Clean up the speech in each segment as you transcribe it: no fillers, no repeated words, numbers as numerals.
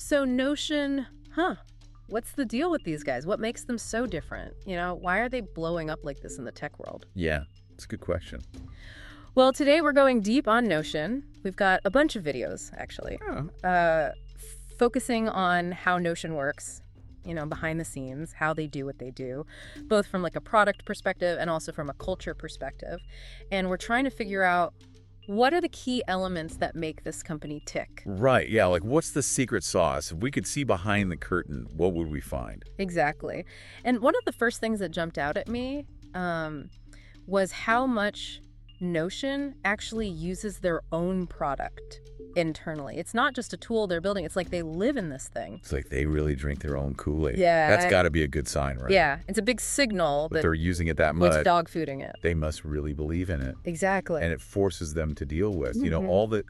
So Notion, what's the deal with these guys? What makes them so different? Why are they blowing up like this in the tech world? Yeah, it's a good question. Well, today we're going deep on Notion. We've got a bunch of videos, actually, focusing on how Notion works, behind the scenes, how they do what they do, both from like a product perspective and also from a culture perspective. And we're trying to figure out what are the key elements that make this company tick. Right, yeah, like what's the secret sauce? If we could see behind the curtain, what would we find? Exactly. And one of the first things that jumped out at me was how much Notion actually uses their own product internally. It's not just a tool they're building. It's like they live in this thing. It's like they really drink their own Kool-Aid. Yeah. That's got to be a good sign, right? Yeah. It's a big signal that they're using it that much. It's dog fooding it. They must really believe in it. Exactly. And it forces them to deal with,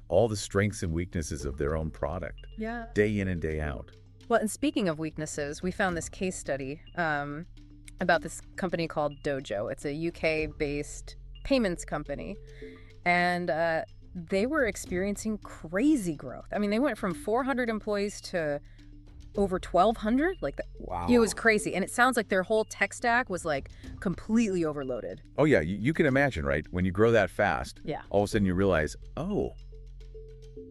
all the strengths and weaknesses of their own product. Yeah. Day in and day out. Well, and speaking of weaknesses, we found this case study about this company called Dojo. It's a UK-based payments company. And they were experiencing crazy growth. I mean, they went from 400 employees to over 1,200. Like that. Wow. It was crazy. And it sounds like their whole tech stack was like completely overloaded. Oh, yeah. You can imagine, right? When you grow that fast, yeah. All of a sudden you realize, oh,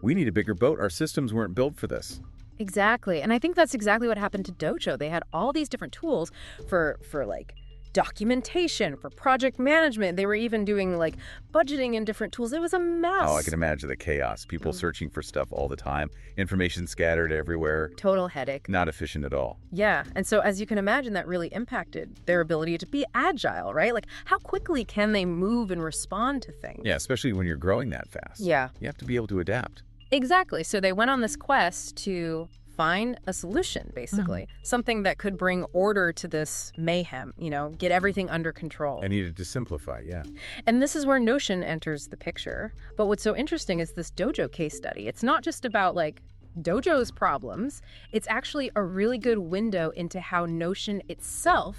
we need a bigger boat. Our systems weren't built for this. Exactly. And I think that's exactly what happened to Dojo. They had all these different tools for like documentation, for project management. They were even doing like budgeting in different tools. It was a mess. Oh, I can imagine the chaos. People searching for stuff all the time. Information scattered everywhere. Total headache. Not efficient at all. Yeah. And so as you can imagine, that really impacted their ability to be agile, right? Like how quickly can they move and respond to things? Yeah, especially when you're growing that fast. Yeah. You have to be able to adapt. Exactly. So they went on this quest to find a solution, basically. Something that could bring order to this mayhem, get everything under control. I needed to simplify, yeah. And this is where Notion enters the picture. But what's so interesting is this Dojo case study. It's not just about like Dojo's problems. It's actually a really good window into how Notion itself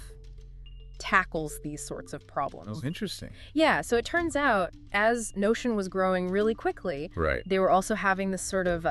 tackles these sorts of problems. Oh, interesting. Yeah, so it turns out as Notion was growing really quickly, right, they were also having this sort of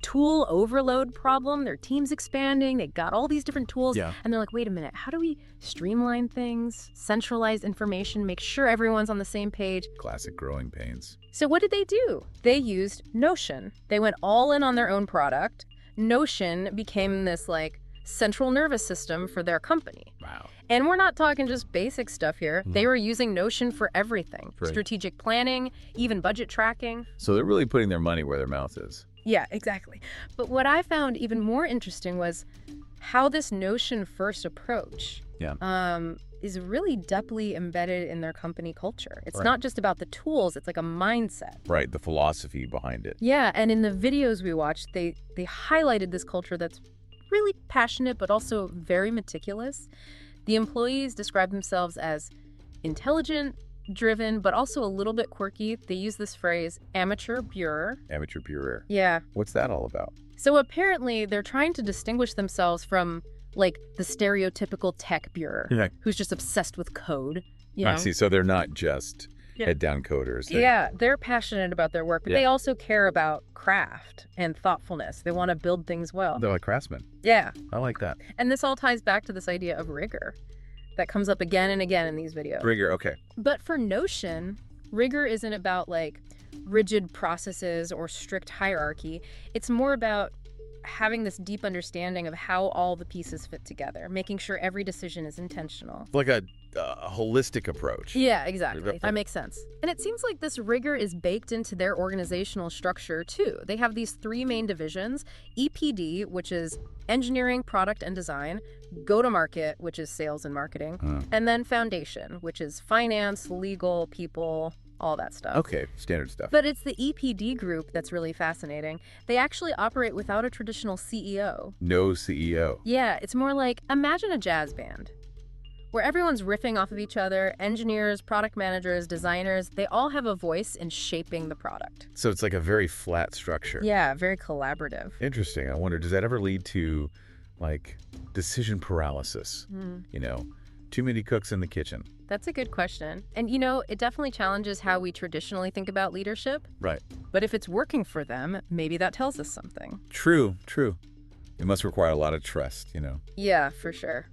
tool overload problem. Their team's expanding. They got all these different tools. Yeah. And they're like, wait a minute, how do we streamline things, centralize information, make sure everyone's on the same page? Classic growing pains. So what did they do? They used Notion. They went all in on their own product. Notion became this like central nervous system for their company. Wow. And we're not talking just basic stuff here. They were using Notion for everything. Right. Strategic planning, even budget tracking. So they're really putting their money where their mouth is. Yeah, exactly. But what I found even more interesting was how this Notion first approach is really deeply embedded in their company culture. It's not just about the tools, it's like a mindset. Right, the philosophy behind it. Yeah, and in the videos we watched, they highlighted this culture that's really passionate but also very meticulous. The employees describe themselves as intelligent, driven, but also a little bit quirky. They use this phrase, amateur pure. Amateur pure. Yeah. What's that all about? So apparently they're trying to distinguish themselves from like the stereotypical tech bureau who's just obsessed with code. I see. So they're not just head down coders. They're passionate about their work, but they also care about craft and thoughtfulness. They want to build things well. They're like craftsmen. Yeah. I like that. And this all ties back to this idea of rigor that comes up again and again in these videos. Rigor, okay. But for Notion, rigor isn't about like rigid processes or strict hierarchy. It's more about having this deep understanding of how all the pieces fit together, making sure every decision is intentional. Like a holistic approach. Yeah, exactly. That makes sense. And it seems like this rigor is baked into their organizational structure too. They have these three main divisions: EPD, which is engineering, product, and design; go-to-market, which is sales and marketing; and then foundation, which is finance, legal, people, all that stuff. Okay, standard stuff. But it's the EPD group that's really fascinating. They actually operate without a traditional CEO. No CEO. Yeah, it's more like, imagine a jazz band where everyone's riffing off of each other. Engineers, product managers, designers, they all have a voice in shaping the product. So it's like a very flat structure. Yeah, very collaborative. Interesting. I wonder, does that ever lead to like decision paralysis? Too many cooks in the kitchen. That's a good question. And it definitely challenges how we traditionally think about leadership. Right. But if it's working for them, maybe that tells us something. True. It must require a lot of trust, Yeah, for sure.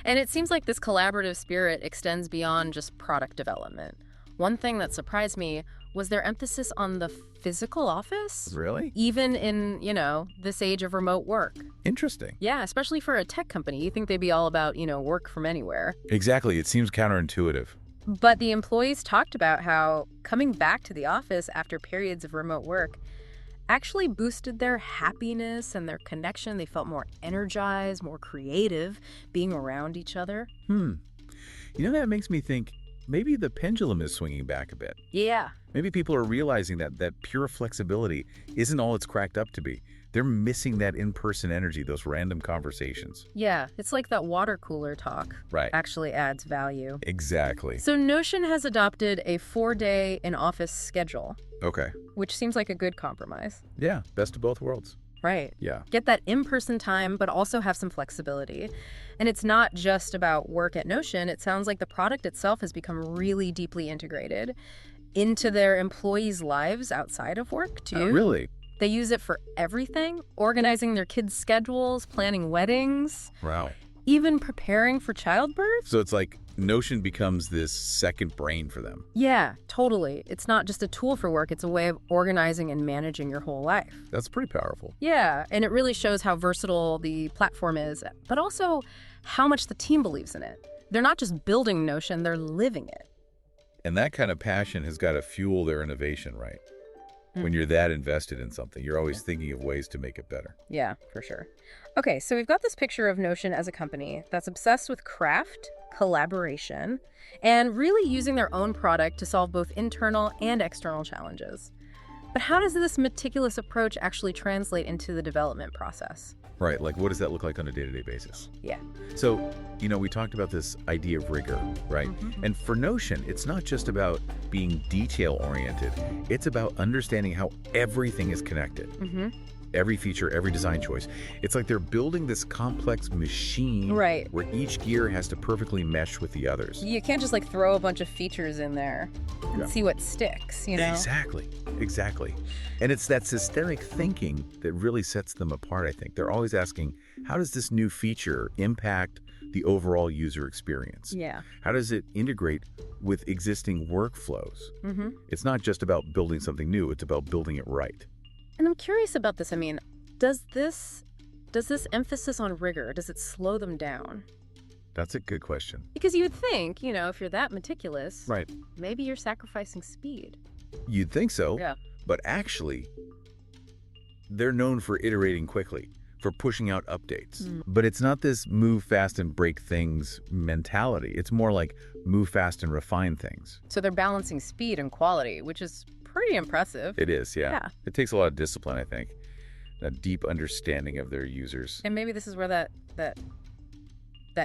And it seems like this collaborative spirit extends beyond just product development. One thing that surprised me was their emphasis on the physical office, Really? even in, this age of remote work. Interesting. Yeah, especially for a tech company. You think they'd be all about, work from anywhere. Exactly. It seems counterintuitive. But the employees talked about how coming back to the office after periods of remote work actually boosted their happiness and their connection. They felt more energized, more creative, being around each other. That makes me think maybe the pendulum is swinging back a bit. Yeah. Maybe people are realizing that pure flexibility isn't all it's cracked up to be. They're missing that in-person energy, those random conversations. Yeah, it's like that water cooler talk. Right. Actually adds value. Exactly. So Notion has adopted a 4-day in-office schedule, Okay. which seems like a good compromise. Yeah, best of both worlds. Right. Yeah. Get that in-person time, but also have some flexibility. And it's not just about work at Notion. It sounds like the product itself has become really deeply integrated into their employees' lives outside of work, too. Really? They use it for everything, organizing their kids' schedules, planning weddings, Wow. even preparing for childbirth. So it's like Notion becomes this second brain for them. Yeah, totally. It's not just a tool for work. It's a way of organizing and managing your whole life. That's pretty powerful. Yeah, and it really shows how versatile the platform is, but also how much the team believes in it. They're not just building Notion, they're living it. And that kind of passion has got to fuel their innovation, right? When you're that invested in something, you're always thinking of ways to make it better. Yeah, for sure. Okay, so we've got this picture of Notion as a company that's obsessed with craft, collaboration, and really using their own product to solve both internal and external challenges. But how does this meticulous approach actually translate into the development process? Right, like what does that look like on a day-to-day basis? Yeah. So, we talked about this idea of rigor, right? And for Notion, it's not just about being detail-oriented. It's about understanding how everything is connected. Every feature, every design choice. It's like they're building this complex machine Right. where each gear has to perfectly mesh with the others. You can't just throw a bunch of features in there and see what sticks, Exactly. And it's that systemic thinking that really sets them apart, I think. They're always asking, how does this new feature impact the overall user experience? Yeah. How does it integrate with existing workflows? It's not just about building something new, it's about building it right. And I'm curious about this. I mean, does this emphasis on rigor, does it slow them down? That's a good question. Because you would think, if you're that meticulous, Right. maybe you're sacrificing speed. You'd think so. Yeah. But actually, they're known for iterating quickly, for pushing out updates. But it's not this move fast and break things mentality. It's more like move fast and refine things. So they're balancing speed and quality, which is pretty impressive. It is, yeah. Yeah. It takes a lot of discipline, I think. A deep understanding of their users. And maybe this is where that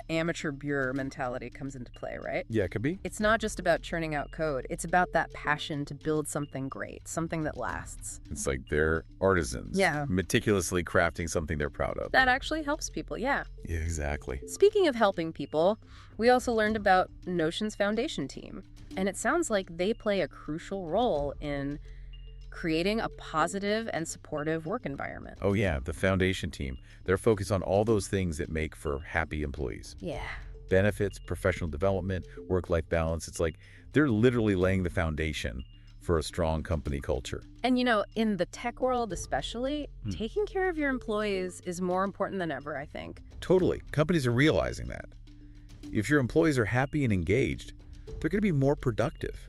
amateur bureau mentality comes into play, right? Yeah, it could be. It's not just about churning out code. It's about that passion to build something great, something that lasts. It's like they're artisans. Yeah. Meticulously crafting something they're proud of. That actually helps people, yeah. Yeah, exactly. Speaking of helping people, we also learned about Notion's foundation team. And it sounds like they play a crucial role in creating a positive and supportive work environment. Oh, yeah, the foundation team. They're focused on all those things that make for happy employees. Yeah. Benefits, professional development, work-life balance. It's like they're literally laying the foundation for a strong company culture. And in the tech world especially, taking care of your employees is more important than ever, I think. Totally. Companies are realizing that. If your employees are happy and engaged, they're going to be more productive.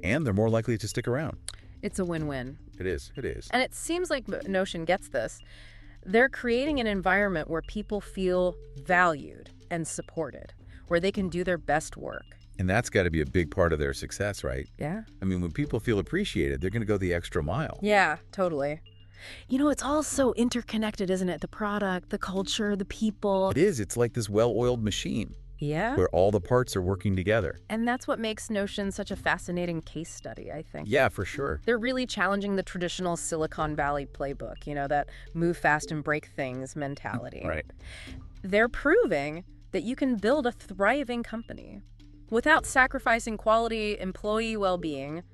And they're more likely to stick around. It's a win-win. It is. And it seems like Notion gets this. They're creating an environment where people feel valued and supported, where they can do their best work. And that's got to be a big part of their success, right? Yeah. I mean, when people feel appreciated, they're going to go the extra mile. Yeah, totally. It's all so interconnected, isn't it? The product, the culture, the people. It is. It's like this well-oiled machine. Yeah. Where all the parts are working together. And that's what makes Notion such a fascinating case study, I think. Yeah, for sure. They're really challenging the traditional Silicon Valley playbook, that move fast and break things mentality. Right. They're proving that you can build a thriving company without sacrificing quality employee well-being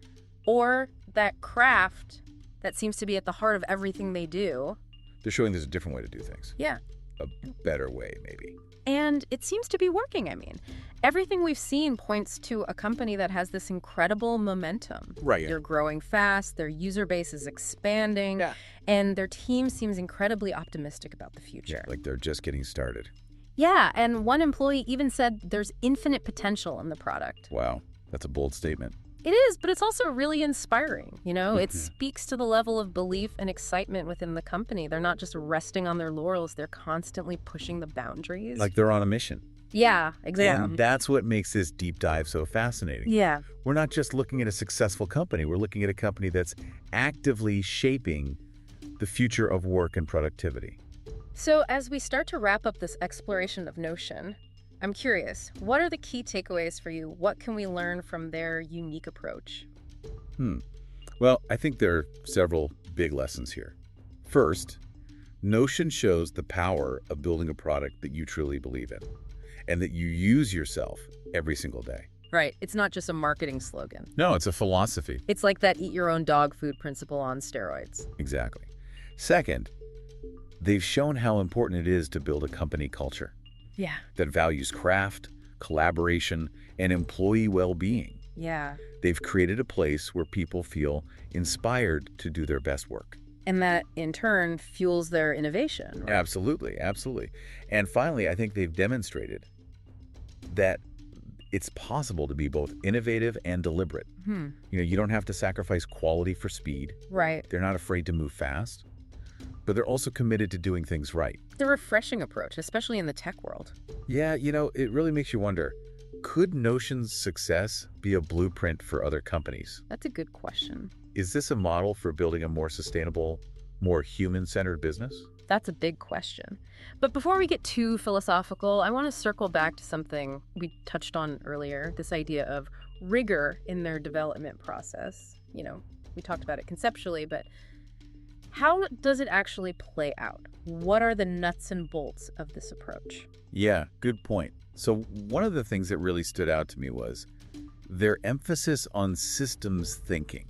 or that craft that seems to be at the heart of everything they do. They're showing there's a different way to do things. Yeah. A better way, maybe. And it seems to be working, I mean. Everything we've seen points to a company that has this incredible momentum. Right. Yeah. They're growing fast, their user base is expanding, and their team seems incredibly optimistic about the future. Yeah, like they're just getting started. Yeah, and one employee even said there's infinite potential in the product. Wow, that's a bold statement. It is, but it's also really inspiring, you know? It speaks to the level of belief and excitement within the company. They're not just resting on their laurels, they're constantly pushing the boundaries. Like they're on a mission. Yeah, exactly. And that's what makes this deep dive so fascinating. Yeah. We're not just looking at a successful company. We're looking at a company that's actively shaping the future of work and productivity. So as we start to wrap up this exploration of Notion, I'm curious, what are the key takeaways for you? What can we learn from their unique approach? Well, I think there are several big lessons here. First, Notion shows the power of building a product that you truly believe in and that you use yourself every single day. Right. It's not just a marketing slogan. No, it's a philosophy. It's like that eat your own dog food principle on steroids. Exactly. Second, they've shown how important it is to build a company culture. Yeah. That values craft, collaboration, and employee well-being. Yeah. They've created a place where people feel inspired to do their best work. And that, in turn, fuels their innovation. Right? Absolutely, absolutely. And finally, I think they've demonstrated that it's possible to be both innovative and deliberate. You know, you don't have to sacrifice quality for speed. Right. They're not afraid to move fast, but they're also committed to doing things right. It's a refreshing approach, especially in the tech world. Yeah, you know, it really makes you wonder, could Notion's success be a blueprint for other companies? That's a good question. Is this a model for building a more sustainable, more human-centered business? That's a big question. But before we get too philosophical, I want to circle back to something we touched on earlier, this idea of rigor in their development process. You know, we talked about it conceptually, but how does it actually play out? What are the nuts and bolts of this approach? Yeah, good point. So one of the things that really stood out to me was their emphasis on systems thinking.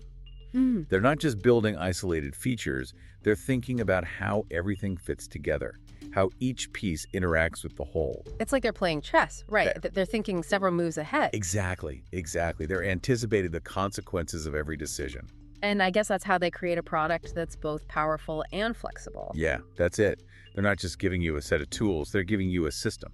They're not just building isolated features, they're thinking about how everything fits together, how each piece interacts with the whole. It's like they're playing chess, right? They're thinking several moves ahead. Exactly. They're anticipating the consequences of every decision. And I guess that's how they create a product that's both powerful and flexible. Yeah, that's it. They're not just giving you a set of tools, they're giving you a system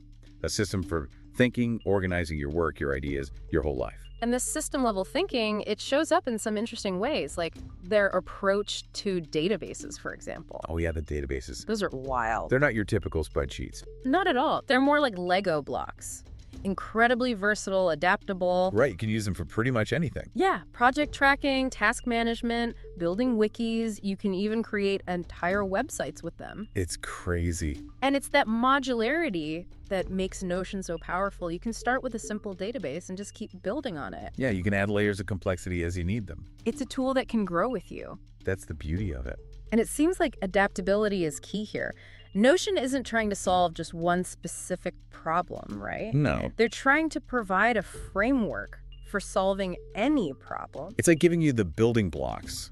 for thinking, organizing your work, your ideas, your whole life. And this system-level thinking, it shows up in some interesting ways, like their approach to databases, for example. Oh yeah, the databases. Those are wild. They're not your typical spreadsheets. Not at all. They're more like Lego blocks. Incredibly versatile, adaptable. Right, you can use them for pretty much anything. Yeah, project tracking, task management, building wikis. You can even create entire websites with them. It's crazy. And it's that modularity that makes Notion so powerful. You can start with a simple database and just keep building on it. Yeah, you can add layers of complexity as you need them. It's a tool that can grow with you. That's the beauty of it. And it seems like adaptability is key here. Notion isn't trying to solve just one specific problem, right? No. They're trying to provide a framework for solving any problem. It's like giving you the building blocks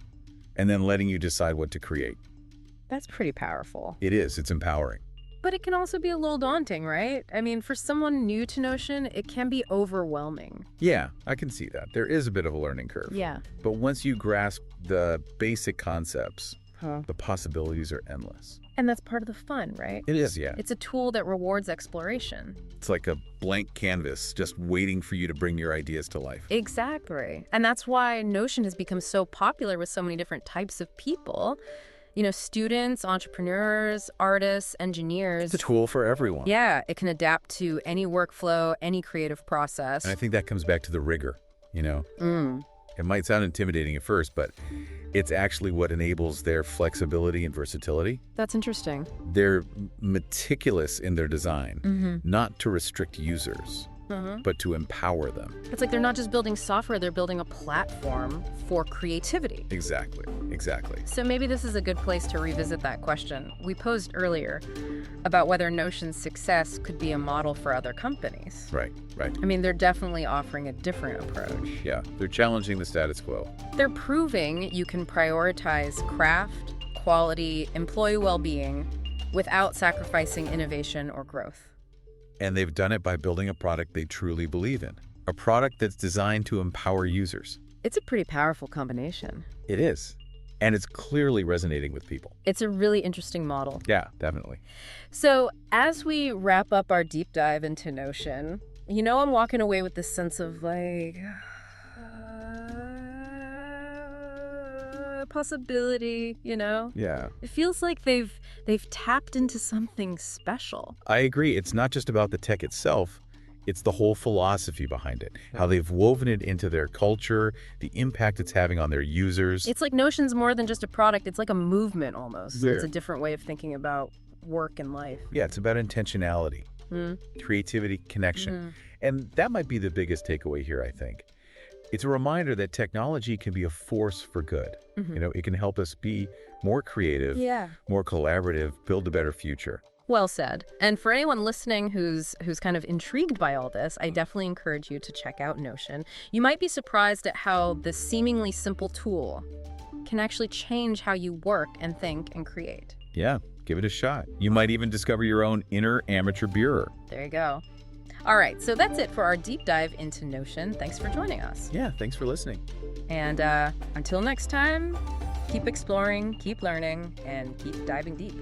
and then letting you decide what to create. That's pretty powerful. It is. It's empowering. But it can also be a little daunting, right? I mean, for someone new to Notion, it can be overwhelming. Yeah, I can see that. There is a bit of a learning curve. Yeah. But once you grasp the basic concepts, the possibilities are endless. And that's part of the fun, right? It is, yeah. It's a tool that rewards exploration. It's like a blank canvas just waiting for you to bring your ideas to life. Exactly. And that's why Notion has become so popular with so many different types of people. You know, students, entrepreneurs, artists, engineers. It's a tool for everyone. Yeah, it can adapt to any workflow, any creative process. And I think that comes back to the rigor, you know? It might sound intimidating at first, but it's actually what enables their flexibility and versatility. That's interesting. They're meticulous in their design, not to restrict users, but to empower them. It's like they're not just building software, they're building a platform for creativity. Exactly. So maybe this is a good place to revisit that question we posed earlier about whether Notion's success could be a model for other companies. Right. I mean, they're definitely offering a different approach. Yeah, they're challenging the status quo. They're proving you can prioritize craft, quality, employee well-being without sacrificing innovation or growth. And they've done it by building a product they truly believe in, a product that's designed to empower users. It's a pretty powerful combination. It is. And it's clearly resonating with people. It's a really interesting model. Yeah, definitely. So as we wrap up our deep dive into Notion, I'm walking away with this sense of possibility, Yeah. It feels like they've tapped into something special. I agree. It's not just about the tech itself. It's the whole philosophy behind it, how they've woven it into their culture, the impact it's having on their users. It's like Notion's more than just a product. It's like a movement almost. Yeah. It's a different way of thinking about work and life. Yeah, it's about intentionality, creativity, connection. And that might be the biggest takeaway here, I think. It's a reminder that technology can be a force for good. It can help us be more creative, more collaborative, build a better future. Well said. And for anyone listening who's kind of intrigued by all this, I definitely encourage you to check out Notion. You might be surprised at how this seemingly simple tool can actually change how you work and think and create. Yeah, give it a shot. You might even discover your own inner amateur bureauer. There you go. All right, so that's it for our deep dive into Notion. Thanks for joining us. Yeah, thanks for listening. And until next time, keep exploring, keep learning, and keep diving deep.